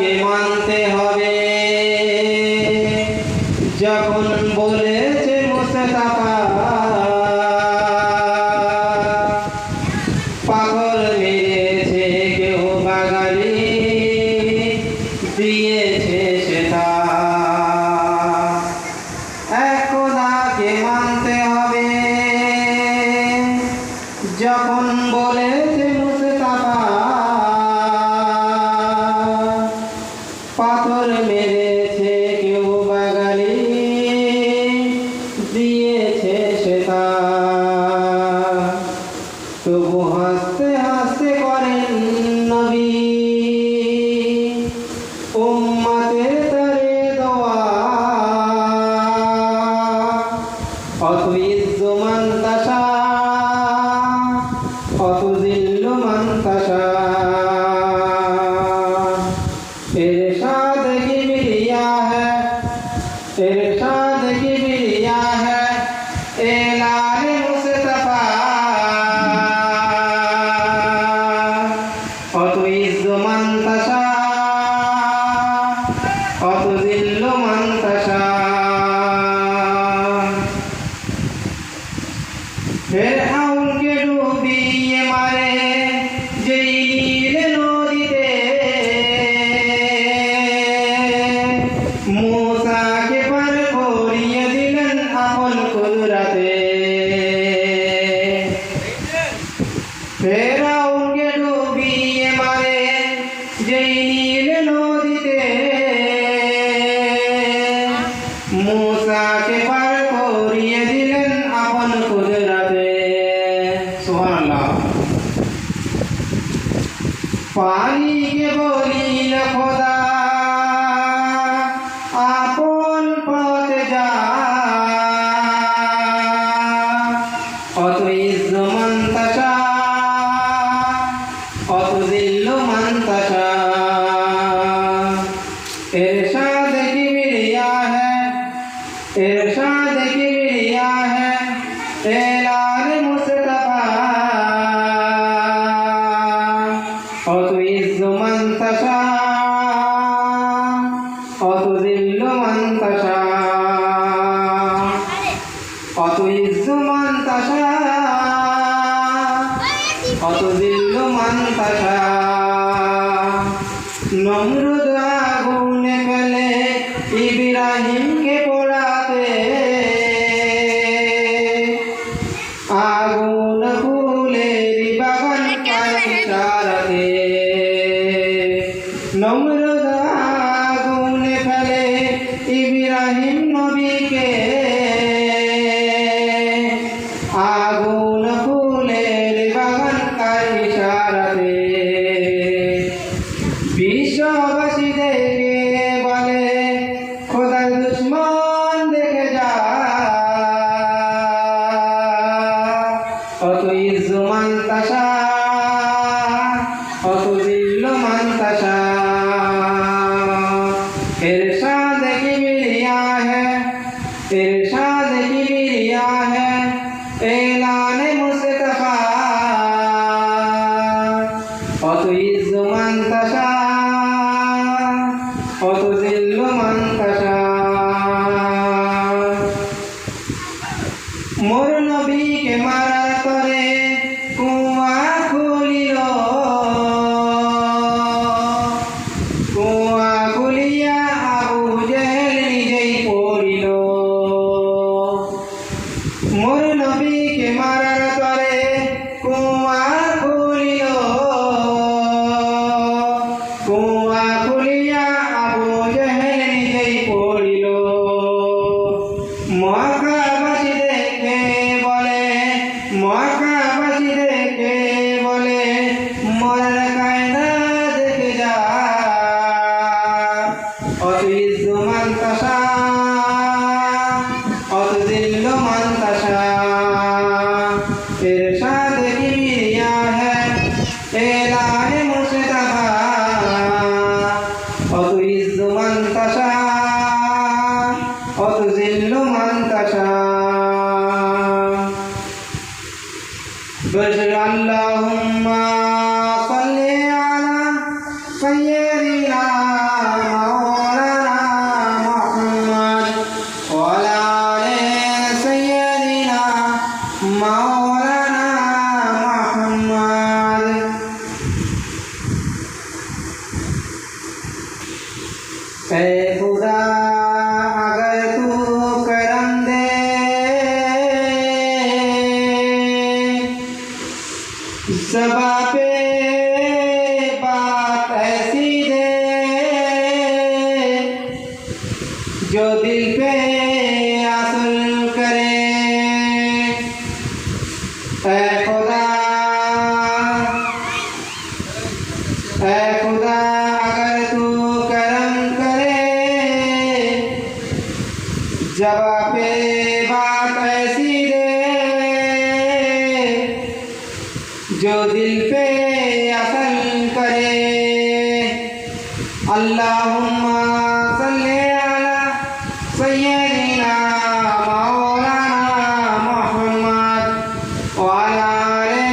খোদাকে মানতে হবে যখন বলেছে মুস্তাফা পাগল মেরেছে কেউ বাঙালি দিয়েছে সেটা খোদাকে মানতে হবে যখন বলেছে মুস্তাফা পাথর মেরেছে কেউ বাঙালি দিয়েছে সেটা তবু হাসতে হাসতে করেন নবী উম্মতের তরে দোয়া অত ইজ্জু মান তাশা অত জিল্লু মান তাশা इरशाद किबरिया है इरशाद किबरिया है ऐलान मुस्तफा अत इज्जु मन तशा अत जिल्लु मन तशा फिरऔन के डूबिए मारे जलील नदीते मूसाके पर खोरिए दिलन अपन कुदरते फिरऔन के डूबिए मारे जलील नदीते मूसाके पर खोरिए दिलन अपन कुदरते सुभान अल्लाह पानी के बोलिल खुदा আপন পথে যা অত ইজ্জু মান তাশা অত জিল্লু মান তাশা इरशाद किबरिया है इरशाद किबरिया है ऐलान मुस्तफा অত ইজ্জু মান তাশা অত জিল্লু মান তাশা অত ইজ্জু মান তাশা অত জিল্লু মান তাশা নমরুদ আগুনে ফেলে ইব্রাহিমকে পোড়াতে আগুন ফুলের বাগান পায় চারাতে নমরুদ আগুনে ফেলে ইব্রাহিম নবীকে আগুন ফুলের বাগান কার ইশারাতে বিশ্ববাসীদেরকে বলে খোদার দুশমন দেখে যা অত ইজ্জু মান তাশা অত জিল্লু মান তাশা इरशाद किबरिया है इरशाद किबरिया है ऐलान मुस्तफा अत इज्जु मान ताशा अत जिल्लु मान ताशा मोर नबी के मारार तरे कुआ खुलिल কুয়া খুলিয়া আবু জেহেল নিজেই পড়িল মোর নবীকে মারার তরে কুয়া খুলিল কুয়া খুলিয়া আবু জেহেল নিজেই পড়িল মক্কাবাসী দেখে বলে মক্কাবাসী দেখে বলে মরার কায়দা দেখে যা অত ইজ্জু মান তাশা অত জিল্লু মান তাশা इरशाद किबरिया है ऐलान मुस्तफा ऐ खुदा अगर तू करम दे ज़बां पे बात ऐसी दे जो दिल पे असर करे। ऐ खुदा अगर तू करम करे ज़बां पे बात ऐसी दे जो दिल पे असर करे। अल्लाहुम्मा सल्ली अला सय्यदिना मौलाना मुहम्मद व अला आले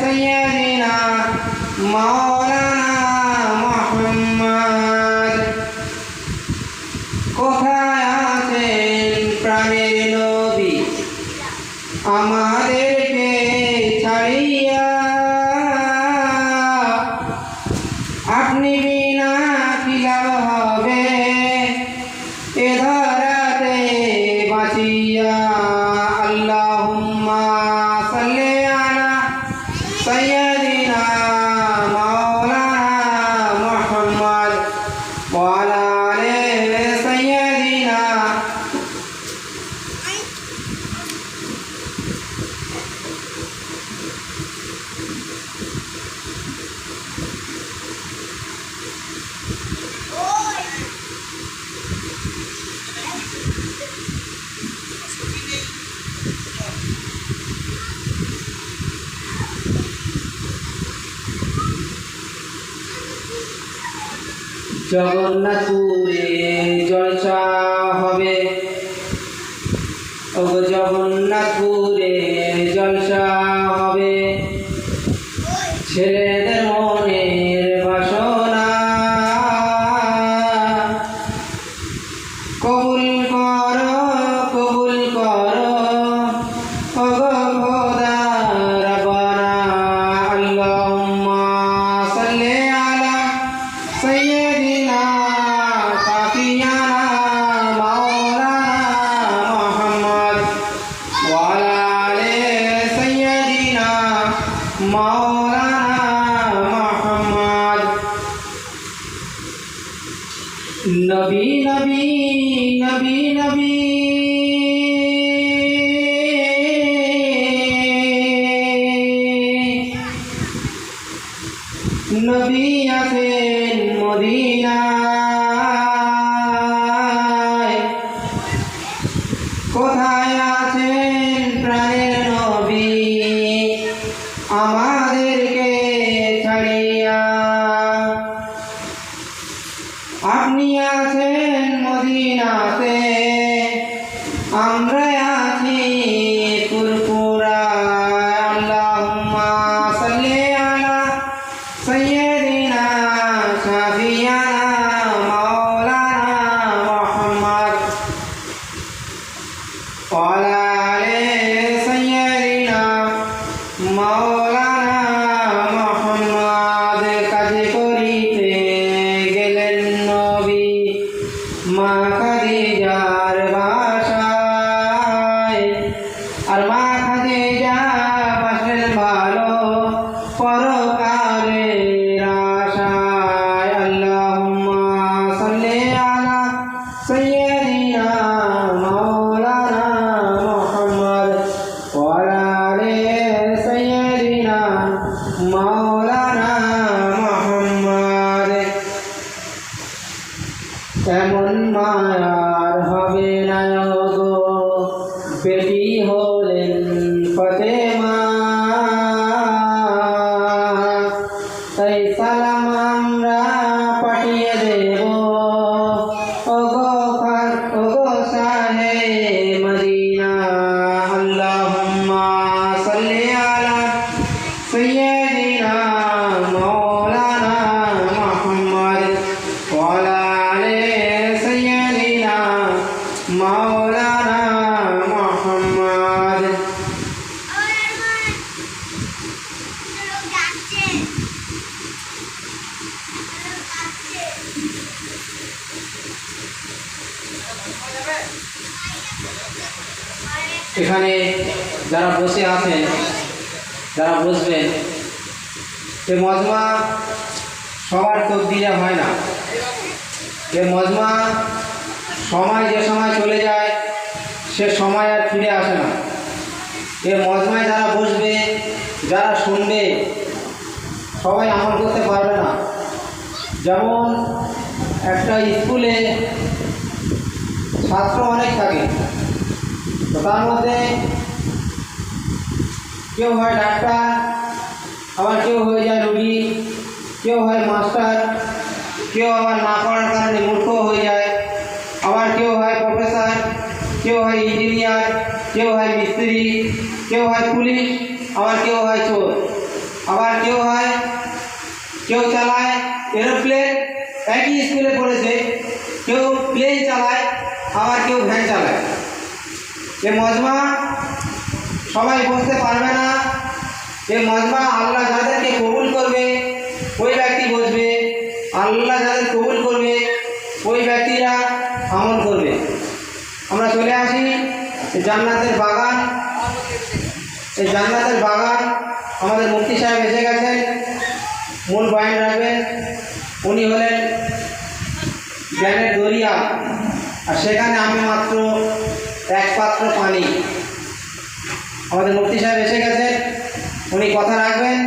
सय्यदिना मौलाना मुहम्मद। কোথায় আছেন প্রাণের নবী আমাদেরকে ছাড়িয়া, আপনি বিনা কি লাভ হবে এ ধরাতে বাঁচিয়া। আল্লাহুম্মা সাল্লি আলা সাইয়্যিদিনা মাওলানা মুহাম্মদ ওয়া আলা আলি সাইয়্যিদিনা। জগন্নাথপুরে জলসা হবে, ও জগন্নাথপুরে জলসা হবে, ছেলেদের মনের বাসনা কবুল করো কবুল করো ও খোদা রব্বানা। আল্লাহুম্মা সাল্লি আলা সয়্যিদিনা কাফিয়ানা মাওলানা মুহাম্মদ ওয়া আলা আলি সয়্যিদিনা মাওলানা মুহাম্মদ। নবী নবী নবী নবী নবী আছেন মদিনায়, কোথায় আছেন প্রাণের নবী আমাদেরকে ছাড়িয়া, আপনি আছেন মদিনাতে আমরা আছি ফুরফুরায়। আল্লাহুম্মা সাল্লি আলা সয়্যিদিনা শাফিয়ানা মাওলানা মুহাম্মদ ওয়া আলা আলি সয়্যিদিনা মাওলানা মুহাম্মদ। কাজে করিতে গেলেন নবী মা খাদিজার বাসায়, আর মা খাদিজা বাসলেন ভালো পরকালের আশায়। আল্লাহুম্মা সাল্লি আলা সয়্যিদিনা মাওলানা মুহাম্মদ ওয়া আলা আলি সয়্যিদিনা মাওলানা মুহাম্মদ। এমন মায়ার হবে না গো বেটি হলেন ফাতেমা, তাই সালাম আমরা পাঠিয়ে দেব ওগো শাহে মদিনা। আল্লাহুম্মা সাল্লি আলা সয়্যিদিনা মাওলানা মুহাম্মদ ওয়া আলা আলি সয়্যিদিনা মাওলানা এখানে যারা বসে আছেন, যারা বসবেন, এ মজমা সবার তকদিরে হয় না। এ মজমা সময় যে সময় চলে যায় সে সময় আর ফিরে আসে না। এ মজমায় যারা বসবে, যারা শুনবে, সবাই আমল করতে পারবে না। যেমন একটা স্কুলে ছাত্র অনেক থাকে, তো তার মধ্যে কেউ হয় ডাক্তার, আবার কেউ হয়ে যায় রোগী, কেউ হয় মাস্টার, কেউ আবার না পড়ার কারণে মূর্খ হয়ে যায়, আবার কেউ হয় প্রফেসর, কেউ হয় ইঞ্জিনিয়ার, কেউ হয় মিস্ত্রি, কেউ হয় পুলিশ, আবার কেউ হয় চোর, আবার কেউ চালায় এরোপ্লেন। একই স্কুলে পড়েছে, কেউ প্লেন চালায়, আবার কেউ ভ্যান চালায়। এ মজমা সবাই বসতে পারবে না। এ মজমা আল্লাহ যাদেরকে কবুল করবে ওই ব্যক্তি বসবে, আল্লাহ যাদের কবুল করবে ওই ব্যক্তিরা আমল করবে। আমরা চলে আসি জান্নাতের বাগান। এই জান্নাতের বাগান আমাদের মুফতি সাহেব এসে গেছেন, মূল বয়ান রাখবেন। উনি হলেন জ্ঞানের দরিয়া, আর সেখানে আমি মাত্র এক পাত্র পানি। আমাদের মুফতি সাহেব এসে গেছেন, উনি কথা রাখবেন।